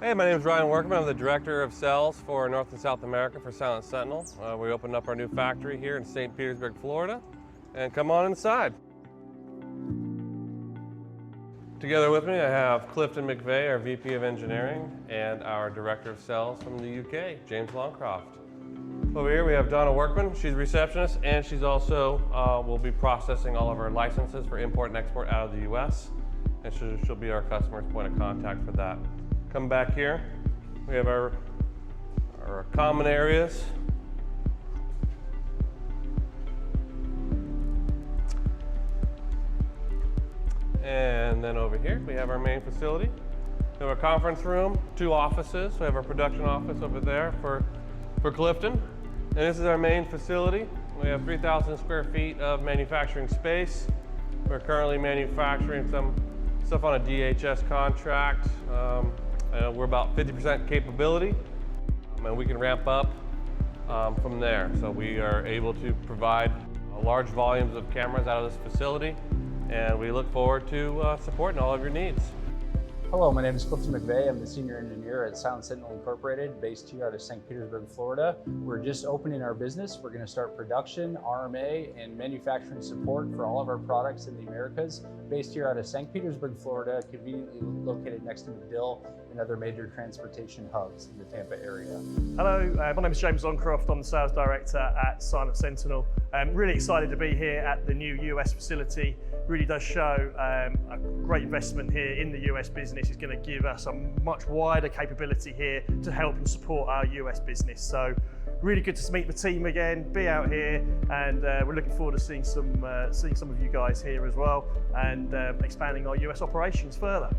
Hey, my name is Ryan Workman. I'm the Director of Sales for North and South America for Silent Sentinel. We opened up our new factory here in St. Petersburg, Florida. And come on inside. Together with me, I have Clifton McVeigh, our VP of Engineering, and our Director of Sales from the UK, James Longcroft. Over here we have Donna Workman. She's a receptionist, and she's also will be processing all of our licenses for import and export out of the US. And she'll be our customer's point of contact for that. Come back here. We have our common areas. And then over here, we have our main facility. We have a conference room, 2 offices. We have our production office over there for Clifton. And this is our main facility. We have 3,000 square feet of manufacturing space. We're currently manufacturing some stuff on a DHS contract. We're about 50% capability, and we can ramp up from there. So we are able to provide large volumes of cameras out of this facility, and we look forward to supporting all of your needs. Hello, my name is Clifton McVeigh. I'm the Senior Engineer at Silent Sentinel Inc, based here out of St. Petersburg, Florida. We're just opening our business. We're going to start production, RMA, and manufacturing support for all of our products in the Americas, based here out of St. Petersburg, Florida, conveniently located next to MacDill and other major transportation hubs in the Tampa area. Hello, my name is James Longcroft. I'm the Sales Director at Silent Sentinel. I'm really excited to be here at the new US facility. Really does show a great investment here in the US business. It's going to give us a much wider capability here to help and support our US business. So really good to meet the team again, be out here, and we're looking forward to seeing some of you guys here as well, and expanding our US operations further.